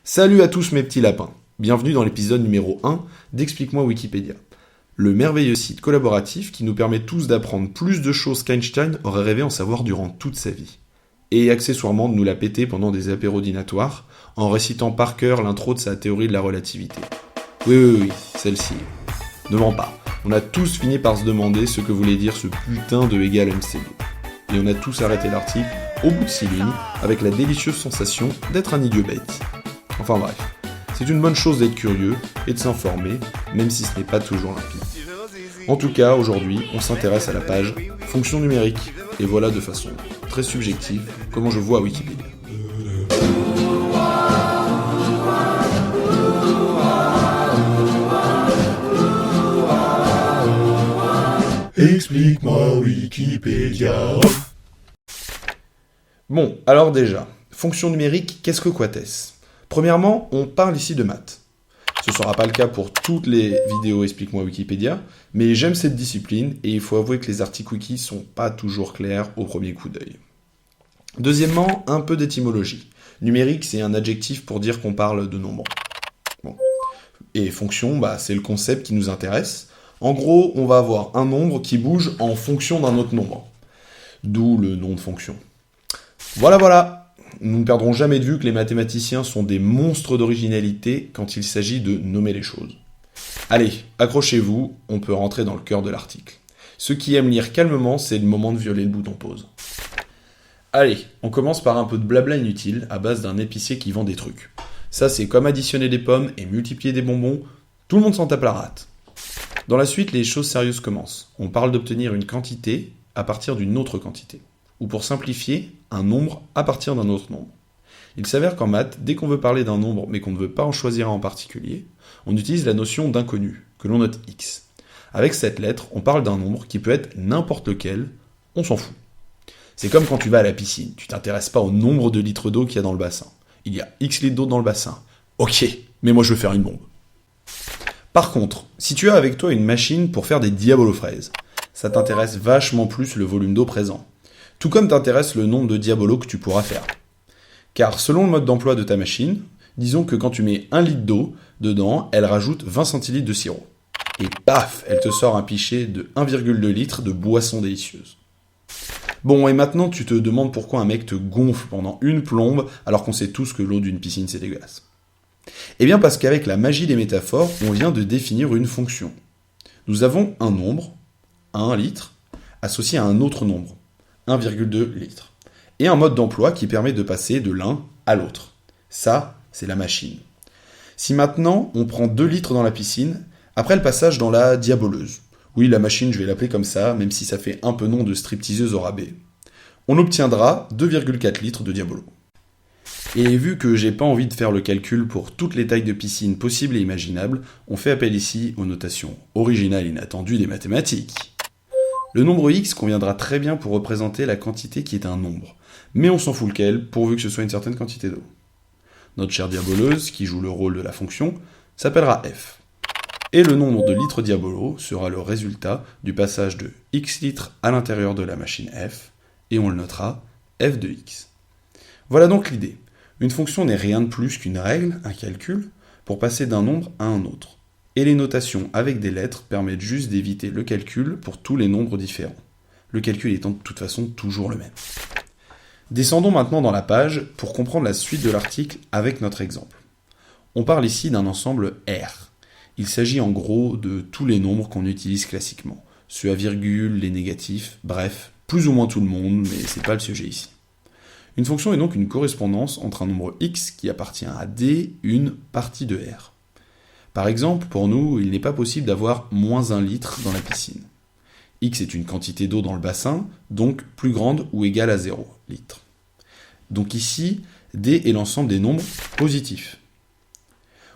Salut à tous mes petits lapins, bienvenue dans l'épisode numéro 1 d'Explique-moi Wikipédia, le merveilleux site collaboratif qui nous permet tous d'apprendre plus de choses qu'Einstein aurait rêvé en savoir durant toute sa vie. Et accessoirement de nous la péter pendant des apéros dînatoires, en récitant par cœur l'intro de sa théorie de la relativité. Oui, celle-ci. Ne mens pas, on a tous fini par se demander ce que voulait dire ce putain de égal MC2. Et on a tous arrêté l'article au bout de 6 lignes, avec la délicieuse sensation d'être un idiot bête. Enfin bref, c'est une bonne chose d'être curieux et de s'informer, même si ce n'est pas toujours limpide. En tout cas, aujourd'hui, on s'intéresse à la page Fonctions numériques, et voilà de façon très subjective comment je vois Wikipédia. Explique-moi Wikipédia. Bon, alors déjà, fonctions numériques, qu'est-ce que quates ? Premièrement, on parle ici de maths. Ce ne sera pas le cas pour toutes les vidéos Explique-moi Wikipédia, mais j'aime cette discipline et il faut avouer que les articles wiki sont pas toujours clairs au premier coup d'œil. Deuxièmement, un peu d'étymologie. Numérique, c'est un adjectif pour dire qu'on parle de nombres. Bon. Et fonction, c'est le concept qui nous intéresse. En gros, on va avoir un nombre qui bouge en fonction d'un autre nombre. D'où le nom de fonction. Voilà. Nous ne perdrons jamais de vue que les mathématiciens sont des monstres d'originalité quand il s'agit de nommer les choses. Allez, accrochez-vous, on peut rentrer dans le cœur de l'article. Ceux qui aiment lire calmement, c'est le moment de violer le bouton pause. Allez, on commence par un peu de blabla inutile à base d'un épicier qui vend des trucs. Ça, c'est comme additionner des pommes et multiplier des bonbons, tout le monde s'en tape la rate. Dans la suite, les choses sérieuses commencent. On parle d'obtenir une quantité à partir d'une autre quantité. Ou pour simplifier, un nombre à partir d'un autre nombre. Il s'avère qu'en maths, dès qu'on veut parler d'un nombre mais qu'on ne veut pas en choisir un en particulier, on utilise la notion d'inconnu, que l'on note x. Avec cette lettre, on parle d'un nombre qui peut être n'importe lequel, on s'en fout. C'est comme quand tu vas à la piscine, tu t'intéresses pas au nombre de litres d'eau qu'il y a dans le bassin. Il y a x litres d'eau dans le bassin. Ok, mais moi je veux faire une bombe. Par contre, si tu as avec toi une machine pour faire des diabolofraises, ça t'intéresse vachement plus le volume d'eau présent. Tout comme t'intéresse le nombre de diabolos que tu pourras faire. Car selon le mode d'emploi de ta machine, disons que quand tu mets 1 litre d'eau, dedans, elle rajoute 20 centilitres de sirop. Et paf, elle te sort un pichet de 1,2 litre de boisson délicieuse. Bon, et maintenant tu te demandes pourquoi un mec te gonfle pendant une plombe alors qu'on sait tous que l'eau d'une piscine c'est dégueulasse. Eh bien parce qu'avec la magie des métaphores, on vient de définir une fonction. Nous avons un nombre, 1 litre, associé à un autre nombre, 1,2 litres. Et un mode d'emploi qui permet de passer de l'un à l'autre. Ça, c'est la machine. Si maintenant, on prend 2 litres dans la piscine, après le passage dans la diaboleuse. Oui, la machine, je vais l'appeler comme ça, même si ça fait un peu nom de stripteaseuse au rabais. On obtiendra 2,4 litres de diabolo. Et vu que j'ai pas envie de faire le calcul pour toutes les tailles de piscine possibles et imaginables, on fait appel ici aux notations originales et inattendues des mathématiques. Le nombre x conviendra très bien pour représenter la quantité qui est un nombre, mais on s'en fout lequel, pourvu que ce soit une certaine quantité d'eau. Notre chère diaboleuse, qui joue le rôle de la fonction, s'appellera f. Et le nombre de litres diabolo sera le résultat du passage de x litres à l'intérieur de la machine f, et on le notera f de x. Voilà donc l'idée. Une fonction n'est rien de plus qu'une règle, un calcul, pour passer d'un nombre à un autre. Et les notations avec des lettres permettent juste d'éviter le calcul pour tous les nombres différents. Le calcul étant de toute façon toujours le même. Descendons maintenant dans la page pour comprendre la suite de l'article avec notre exemple. On parle ici d'un ensemble R. Il s'agit en gros de tous les nombres qu'on utilise classiquement. Ceux à virgule, les négatifs, bref, plus ou moins tout le monde, mais c'est pas le sujet ici. Une fonction est donc une correspondance entre un nombre x qui appartient à D, une partie de R. Par exemple, pour nous, il n'est pas possible d'avoir moins 1 litre dans la piscine. X est une quantité d'eau dans le bassin, donc plus grande ou égale à 0 litres. Donc ici, D est l'ensemble des nombres positifs.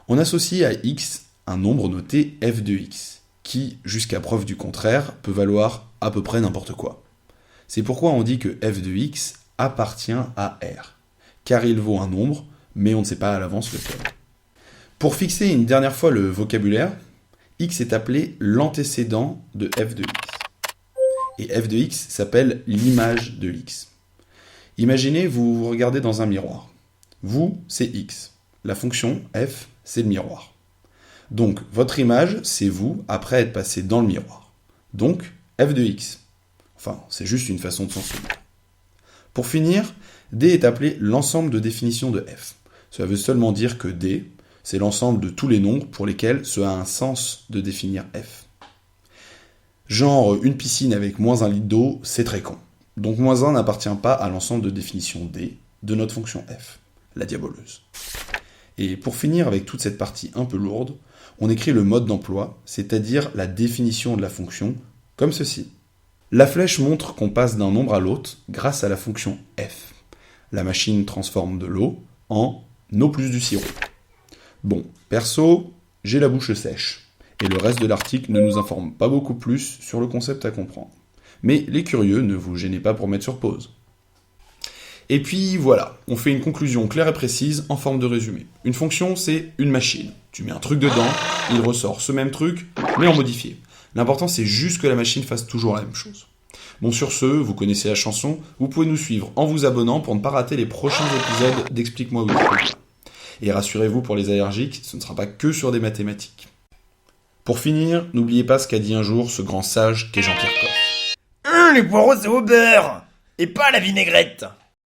On associe à x un nombre noté f de x, qui, jusqu'à preuve du contraire, peut valoir à peu près n'importe quoi. C'est pourquoi on dit que f de x appartient à R, car il vaut un nombre, mais on ne sait pas à l'avance lequel. Pour fixer une dernière fois le vocabulaire, x est appelé l'antécédent de f de x. Et f de x s'appelle l'image de x. Imaginez, vous vous regardez dans un miroir. Vous, c'est x. La fonction f, c'est le miroir. Donc, votre image, c'est vous après être passé dans le miroir. Donc, f de x. Enfin, c'est juste une façon de s'en souvenir. Pour finir, D est appelé l'ensemble de définition de f. Cela veut seulement dire que D, c'est l'ensemble de tous les nombres pour lesquels cela a un sens de définir f. Genre, une piscine avec moins 1 litre d'eau, c'est très con. Donc, moins 1 n'appartient pas à l'ensemble de définition D de notre fonction f, la diaboleuse. Et pour finir avec toute cette partie un peu lourde, on écrit le mode d'emploi, c'est-à-dire la définition de la fonction, comme ceci. La flèche montre qu'on passe d'un nombre à l'autre grâce à la fonction f. La machine transforme de l'eau en eau plus du sirop. Bon, perso, j'ai la bouche sèche, et le reste de l'article ne nous informe pas beaucoup plus sur le concept à comprendre. Mais les curieux, ne vous gênez pas pour mettre sur pause. Et puis voilà, on fait une conclusion claire et précise en forme de résumé. Une fonction, c'est une machine. Tu mets un truc dedans, il ressort ce même truc, mais en modifié. L'important, c'est juste que la machine fasse toujours la même chose. Bon, sur ce, vous connaissez la chanson, vous pouvez nous suivre en vous abonnant pour ne pas rater les prochains épisodes d'Explique-moi Wikipédia. Et rassurez-vous pour les allergiques, ce ne sera pas que sur des mathématiques. Pour finir, n'oubliez pas ce qu'a dit un jour ce grand sage qu'est Jean-Pierre Coff. Les poireaux, c'est au beurre et pas à la vinaigrette.